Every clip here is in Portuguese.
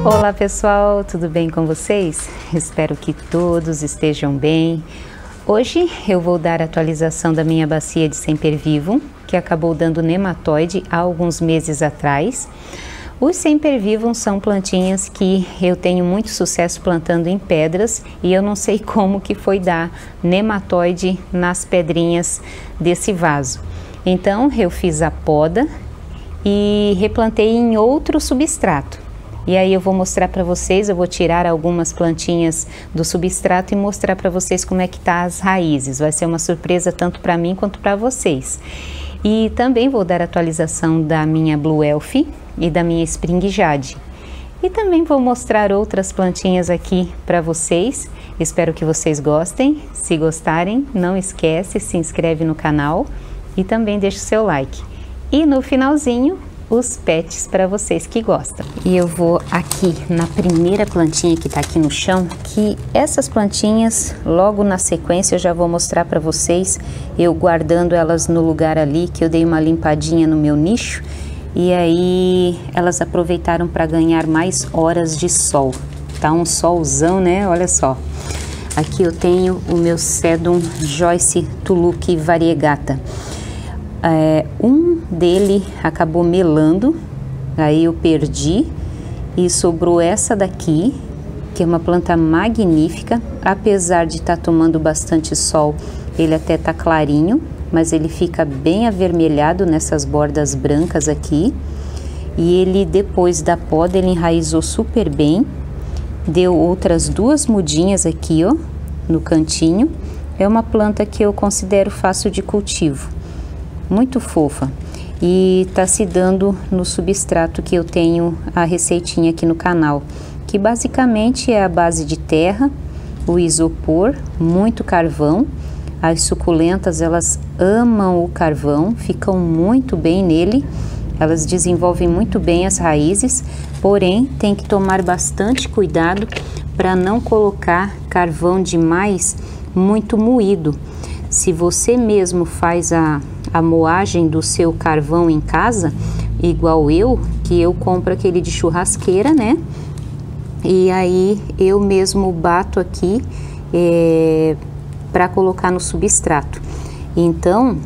Olá pessoal, tudo bem com vocês? Espero que todos estejam bem. Hoje eu vou dar a atualização da minha bacia de Sempervivum, que acabou dando nematóide há alguns meses atrás. Os Sempervivum são plantinhas que eu tenho muito sucesso plantando em pedras e eu não sei como que foi dar nematóide nas pedrinhas desse vaso. Então eu fiz a poda e replantei em outro substrato. E aí eu vou mostrar para vocês, eu vou tirar algumas plantinhas do substrato e mostrar para vocês como é que tá as raízes. Vai ser uma surpresa tanto para mim quanto para vocês. E também vou dar atualização da minha Blue Elf e da minha Spring Jade. E também vou mostrar outras plantinhas aqui para vocês. Espero que vocês gostem. Se gostarem, não esquece, se inscreve no canal e também deixa o seu like. E no finalzinho, os pets para vocês que gostam. E eu vou aqui na primeira plantinha que tá aqui no chão, que essas plantinhas, logo na sequência eu já vou mostrar para vocês, eu guardando elas no lugar ali, que eu dei uma limpadinha no meu nicho, e aí elas aproveitaram para ganhar mais horas de sol. Tá um solzão, né? Olha só. Aqui eu tenho o meu Sedum Joyce Tuluk Variegata. Um dele acabou melando, aí eu perdi e sobrou essa daqui, que é uma planta magnífica. Apesar de estar tomando bastante sol, ele até tá clarinho, mas ele fica bem avermelhado nessas bordas brancas aqui. E ele, depois da poda, ele enraizou super bem, deu outras duas mudinhas aqui, ó, no cantinho. É uma planta que eu considero fácil de cultivo, muito fofa, e tá se dando no substrato que eu tenho a receitinha aqui no canal, que basicamente é a base de terra, o isopor, muito carvão. As suculentas, elas amam o carvão, ficam muito bem nele, elas desenvolvem muito bem as raízes, porém tem que tomar bastante cuidado para não colocar carvão demais muito moído. Se você mesmo faz a moagem do seu carvão em casa, igual eu, que eu compro aquele de churrasqueira, né? E aí eu mesmo bato aqui para colocar no substrato. Então,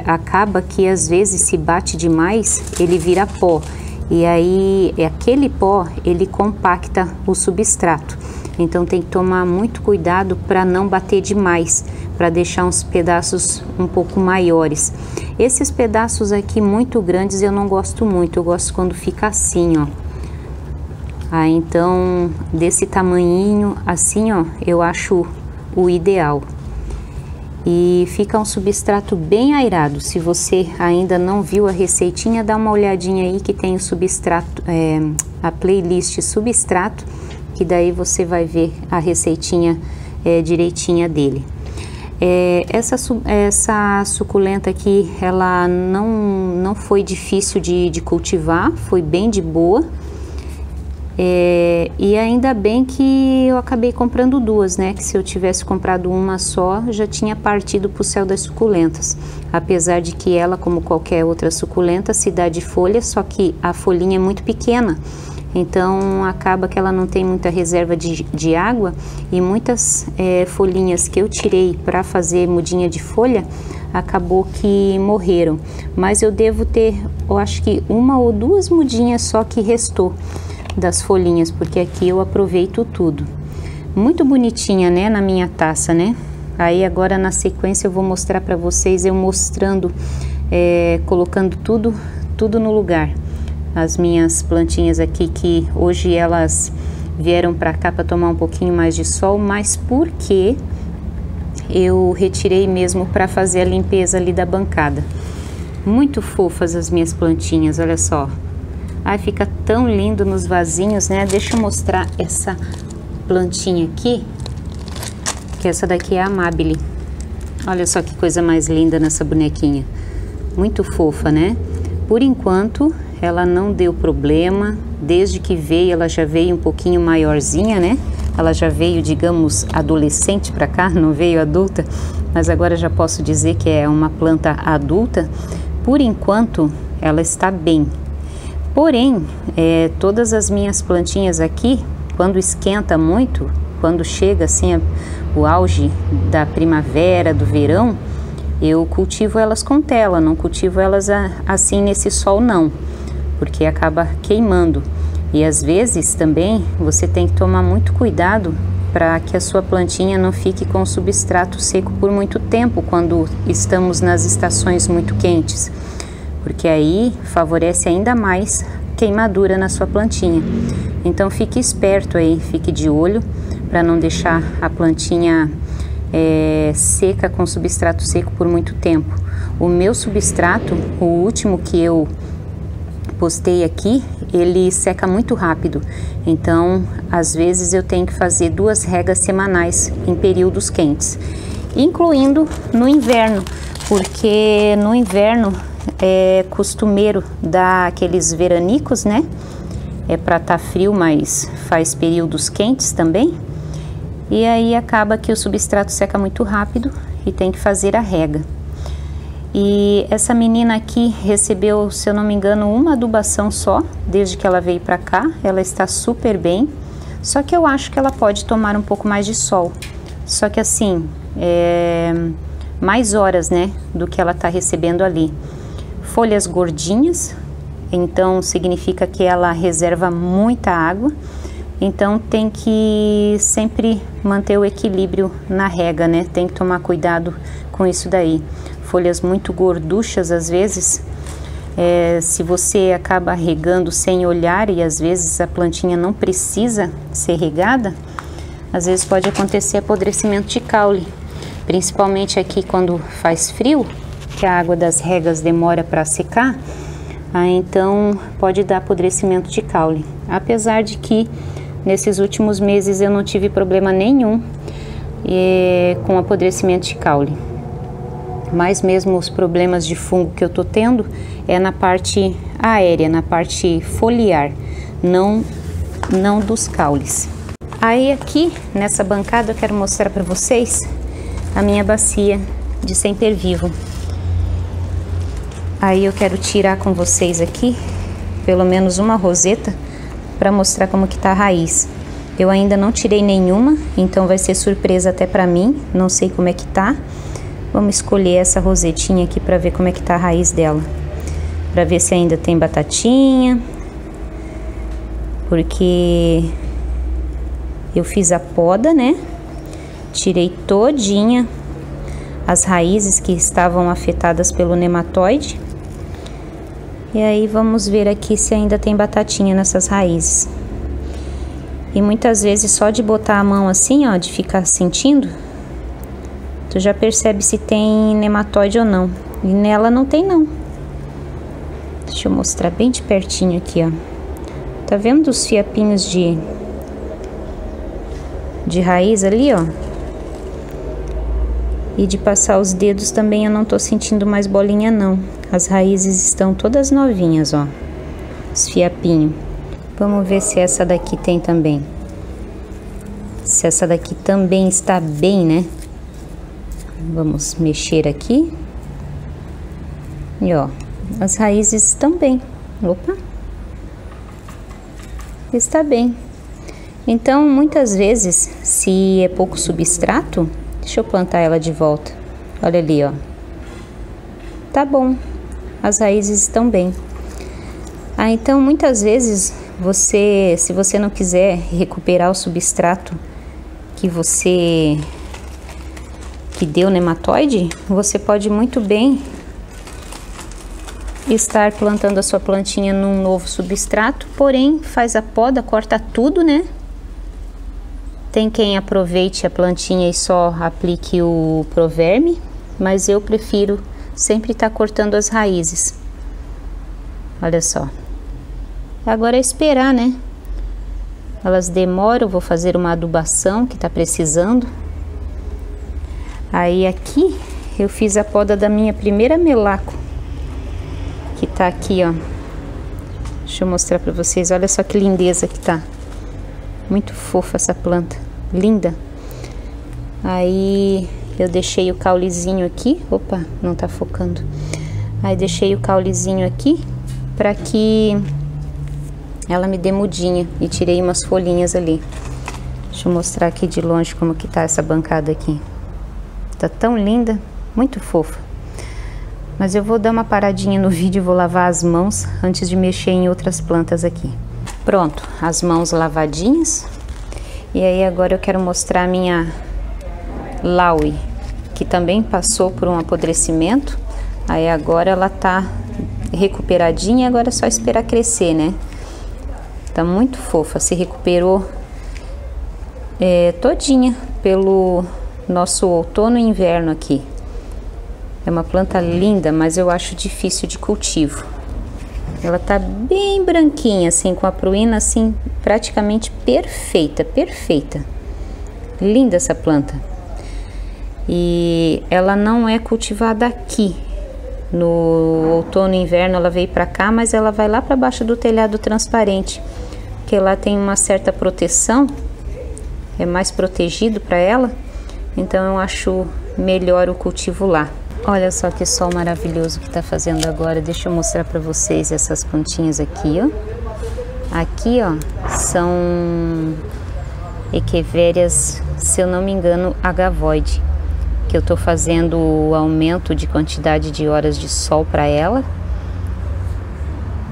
acaba que às vezes se bate demais, ele vira pó. E aí aquele pó, ele compacta o substrato. Então tem que tomar muito cuidado para não bater demais, para deixar uns pedaços um pouco maiores. Esses pedaços aqui muito grandes eu não gosto muito, eu gosto quando fica assim, ó. Então desse tamanhinho assim, ó, eu acho o ideal. E fica um substrato bem airado. Se você ainda não viu a receitinha, dá uma olhadinha aí que tem o substrato, a playlist substrato, que daí você vai ver a receitinha direitinha dele. Essa suculenta aqui, ela não foi difícil de cultivar, foi bem de boa. E ainda bem que eu acabei comprando duas, né? Que se eu tivesse comprado uma só, já tinha partido para o céu das suculentas. Apesar de que ela, como qualquer outra suculenta, se dá de folha, só que a folhinha é muito pequena. Então acaba que ela não tem muita reserva de água, e muitas folhinhas que eu tirei para fazer mudinha de folha, acabou que morreram. Mas eu devo ter, eu acho que uma ou duas mudinhas só que restou das folhinhas, porque aqui eu aproveito tudo. Muito bonitinha, né, na minha taça, né? Aí agora na sequência eu vou mostrar para vocês, eu mostrando, colocando tudo no lugar. As minhas plantinhas aqui, que hoje elas vieram para cá para tomar um pouquinho mais de sol, mas porque eu retirei mesmo para fazer a limpeza ali da bancada. Muito fofas as minhas plantinhas, olha só. Ai, fica tão lindo nos vasinhos, né? Deixa eu mostrar essa plantinha aqui, que essa daqui é a Amabile. Olha só que coisa mais linda nessa bonequinha. Muito fofa, né? Por enquanto, ela não deu problema. Desde que veio, ela já veio um pouquinho maiorzinha, né? Ela já veio, digamos, adolescente para cá, não veio adulta. Mas agora já posso dizer que é uma planta adulta. Por enquanto, ela está bem. Porém, todas as minhas plantinhas aqui, quando esquenta muito, quando chega assim o auge da primavera, do verão, eu cultivo elas com tela, não cultivo elas assim nesse sol não, porque acaba queimando. E às vezes também você tem que tomar muito cuidado para que a sua plantinha não fique com o substrato seco por muito tempo quando estamos nas estações muito quentes, porque aí favorece ainda mais queimadura na sua plantinha. Então fique esperto aí, fique de olho para não deixar a plantinha seca com substrato seco por muito tempo. O meu substrato, o último que eu postei aqui, ele seca muito rápido, então às vezes eu tenho que fazer 2 regas semanais em períodos quentes, incluindo no inverno, porque no inverno é costumeiro dar aqueles veranicos, né? É para estar frio, mas faz períodos quentes também. E aí acaba que o substrato seca muito rápido e tem que fazer a rega. E essa menina aqui recebeu, se eu não me engano, uma adubação só, desde que ela veio para cá. Ela está super bem, só que eu acho que ela pode tomar um pouco mais de sol. Só que assim, mais horas, né, do que ela está recebendo ali. Folhas gordinhas, então significa que ela reserva muita água. Então tem que sempre manter o equilíbrio na rega, né? Tem que tomar cuidado com isso daí. Folhas muito gorduchas, às vezes, se você acaba regando sem olhar e às vezes a plantinha não precisa ser regada, às vezes pode acontecer apodrecimento de caule. Principalmente aqui quando faz frio, que a água das regas demora para secar, então pode dar apodrecimento de caule. Apesar de que nesses últimos meses eu não tive problema nenhum com apodrecimento de caule. Mas mesmo os problemas de fungo que eu tô tendo é na parte aérea, na parte foliar, não dos caules. Aí aqui nessa bancada eu quero mostrar para vocês a minha bacia de sempervivo. Aí eu quero tirar com vocês aqui pelo menos uma roseta para mostrar como que tá a raiz. Eu ainda não tirei nenhuma, então vai ser surpresa até para mim, não sei como é que tá. Vamos escolher essa rosetinha aqui para ver como é que tá a raiz dela, para ver se ainda tem batatinha, porque eu fiz a poda, né? Tirei todinha as raízes que estavam afetadas pelo nematóide. E aí vamos ver aqui se ainda tem batatinha nessas raízes. E muitas vezes só de botar a mão assim, ó, de ficar sentindo, tu já percebe se tem nematóide ou não. E nela não tem não. Deixa eu mostrar bem de pertinho aqui, ó. Tá vendo os fiapinhos de raiz ali, ó? E de passar os dedos também eu não tô sentindo mais bolinha não. As raízes estão todas novinhas, ó. Os fiapinhos. Vamos ver se essa daqui tem também. Se essa daqui também está bem, né? Vamos mexer aqui. E ó, as raízes estão bem. Opa! Está bem. Então, muitas vezes, se é pouco substrato, deixa eu plantar ela de volta. Olha ali, ó. Tá bom. As raízes estão bem. Então, muitas vezes, se você não quiser recuperar o substrato que deu nematóide, você pode muito bem estar plantando a sua plantinha num novo substrato, porém, faz a poda, corta tudo, né? Tem quem aproveite a plantinha e só aplique o Proverme, mas eu prefiro sempre estar cortando as raízes. Olha só. Agora é esperar, né? Elas demoram, vou fazer uma adubação que tá precisando. Aí aqui eu fiz a poda da minha primeira melaco, que tá aqui, ó. Deixa eu mostrar pra vocês, olha só que lindeza que tá. Muito fofa essa planta, linda. Aí eu deixei o caulezinho aqui, opa, não tá focando. Aí deixei o caulezinho aqui para que ela me dê mudinha e tirei umas folhinhas ali. Deixa eu mostrar aqui de longe como que tá essa bancada aqui. Tá tão linda, muito fofa. Mas eu vou dar uma paradinha no vídeo e vou lavar as mãos antes de mexer em outras plantas aqui. Pronto, as mãos lavadinhas. E aí agora eu quero mostrar a minha Laui, que também passou por um apodrecimento. Aí agora ela tá recuperadinha, agora é só esperar crescer, né? Tá muito fofa, se recuperou todinha pelo nosso outono e inverno aqui. É uma planta linda, mas eu acho difícil de cultivo. Ela tá bem branquinha, assim, com a pruína, assim, praticamente perfeita, perfeita. Linda essa planta. E ela não é cultivada aqui. No outono e inverno ela veio pra cá, mas ela vai lá pra baixo do telhado transparente. Porque lá tem uma certa proteção, é mais protegido pra ela. Então eu acho melhor o cultivo lá. Olha só que sol maravilhoso que tá fazendo agora. Deixa eu mostrar pra vocês essas plantinhas aqui, ó. Aqui, ó, são Echeverias, se eu não me engano, agavoide. Que eu tô fazendo o aumento de quantidade de horas de sol pra ela.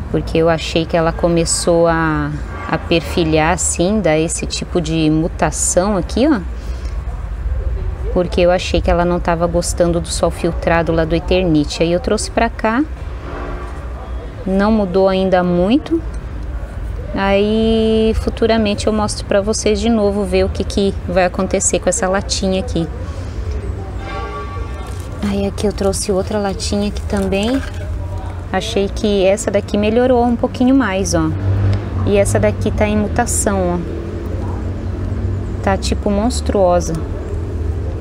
Porque eu achei que ela começou a perfilhar assim, dar esse tipo de mutação aqui, ó. Porque eu achei que ela não estava gostando do sol filtrado lá do Eternite. Aí eu trouxe pra cá. Não mudou ainda muito. Aí futuramente eu mostro pra vocês de novo, ver o que vai acontecer com essa latinha aqui. Aí aqui eu trouxe outra latinha aqui também. Achei que essa daqui melhorou um pouquinho mais, ó. E essa daqui tá em mutação, ó. Tá tipo monstruosa.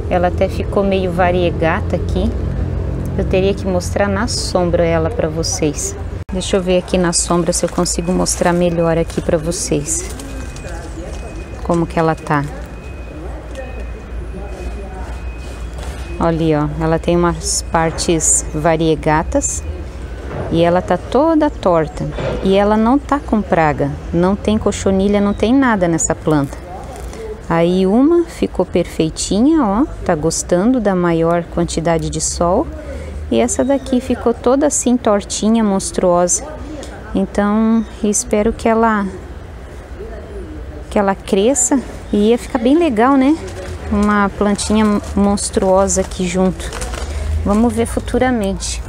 Ela até ficou meio variegata aqui. Eu teria que mostrar na sombra ela pra vocês. Deixa eu ver aqui na sombra se eu consigo mostrar melhor aqui pra vocês. Como que ela tá. Olha ali, ó. Ela tem umas partes variegatas. E ela tá toda torta. E ela não tá com praga. Não tem cochonilha, não tem nada nessa planta. Aí uma ficou perfeitinha, ó, tá gostando da maior quantidade de sol. E essa daqui ficou toda assim tortinha, monstruosa. Então, espero que ela cresça e ia ficar bem legal, né? Uma plantinha monstruosa aqui junto. Vamos ver futuramente.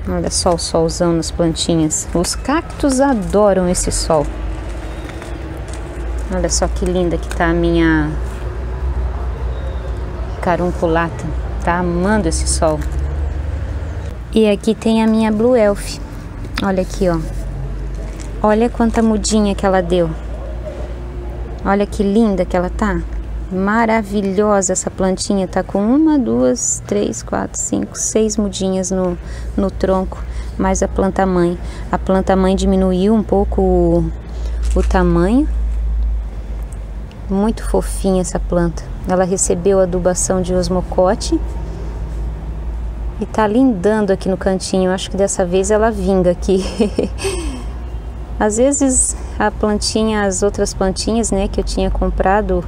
Olha só o solzão nas plantinhas. Os cactos adoram esse sol. Olha só que linda que tá a minha carunculata. Tá amando esse sol. E aqui tem a minha Blue Elf. Olha aqui, ó. Olha quanta mudinha que ela deu. Olha que linda que ela tá. Maravilhosa essa plantinha, tá com 1, 2, 3, 4, 5, 6 mudinhas no tronco, mais a planta mãe. A planta mãe diminuiu um pouco o tamanho. Muito fofinha essa planta. Ela recebeu adubação de osmocote e tá lindando aqui no cantinho. Acho que dessa vez ela vinga aqui. Às vezes a plantinha, as outras plantinhas, né, que eu tinha comprado,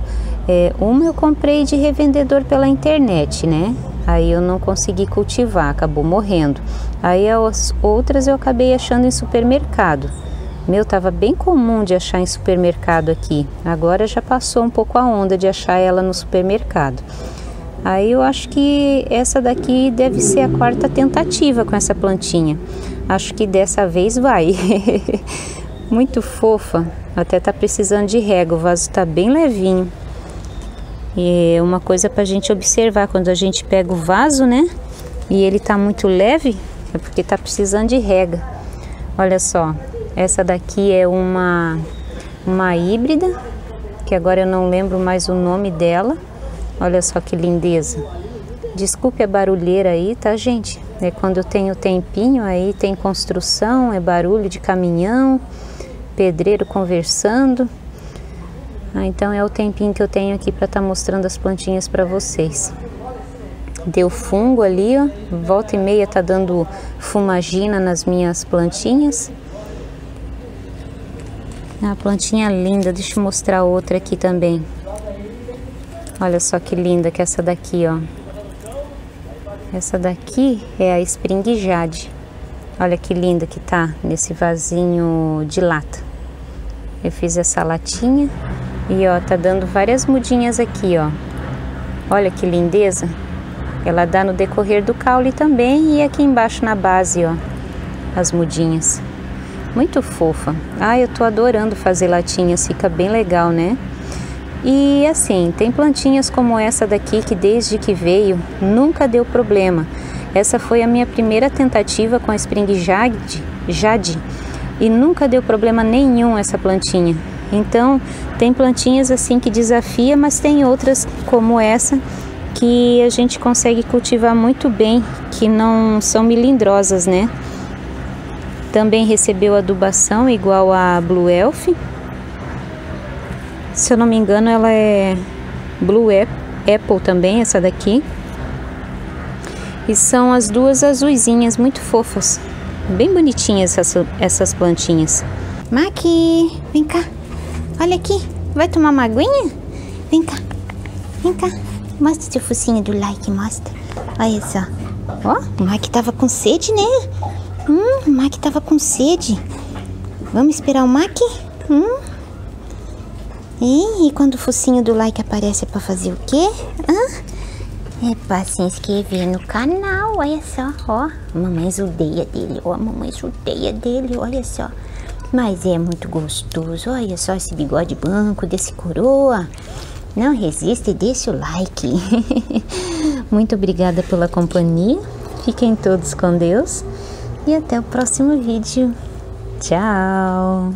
uma eu comprei de revendedor pela internet, né? Aí eu não consegui cultivar, acabou morrendo. Aí as outras eu acabei achando em supermercado. Meu, tava bem comum de achar em supermercado aqui. Agora já passou um pouco a onda de achar ela no supermercado. Aí eu acho que essa daqui deve ser a 4ª tentativa com essa plantinha. Acho que dessa vez vai. Muito fofa. Até tá precisando de rega. O vaso tá bem levinho. E uma coisa pra gente observar, quando a gente pega o vaso, né? E ele tá muito leve, é porque tá precisando de rega. Olha só, essa daqui é uma híbrida, que agora eu não lembro mais o nome dela. Olha só que lindeza. Desculpe a barulheira aí, tá, gente? É quando eu tenho tempinho, aí tem construção, é barulho de caminhão, pedreiro conversando. Então é o tempinho que eu tenho aqui para estar mostrando as plantinhas para vocês. deu fungo ali, ó. Volta e meia tá dando fumagina nas minhas plantinhas. A plantinha linda, deixa eu mostrar outra aqui também. Olha só que linda que é essa daqui, ó. Essa daqui é a Spring Jade. Olha que linda que tá nesse vasinho de lata. Eu fiz essa latinha e ó, tá dando várias mudinhas aqui, ó. Olha que lindeza. Ela dá no decorrer do caule também e aqui embaixo na base, ó, as mudinhas. Muito fofa. Ah, eu tô adorando fazer latinhas, fica bem legal, né? E assim, tem plantinhas como essa daqui que desde que veio nunca deu problema. Essa foi a minha primeira tentativa com a Spring Jade e nunca deu problema nenhum essa plantinha. Então, tem plantinhas assim que desafia, mas tem outras como essa que a gente consegue cultivar muito bem, que não são melindrosas, né? Também recebeu adubação igual a Blue Elf. Se eu não me engano, ela é Blue Apple também, essa daqui. E são as duas azuisinhas, muito fofas. Bem bonitinhas essas plantinhas. Maqui, vem cá. Olha aqui. Vai tomar uma aguinha? Vem cá. Vem cá. Mostra seu focinho do like, mostra. Olha só. Ó, o Maqui tava com sede, né? O Maqui tava com sede. Vamos esperar o Maqui? E quando o focinho do like aparece é pra fazer o quê? É pra se inscrever no canal, olha só, ó. A mamãe judeia dele, ó. A mamãe judeia dele, olha só. Mas é muito gostoso, olha só esse bigode branco desse coroa. Não resiste e deixa o like. Muito obrigada pela companhia. Fiquem todos com Deus. E até o próximo vídeo. Tchau!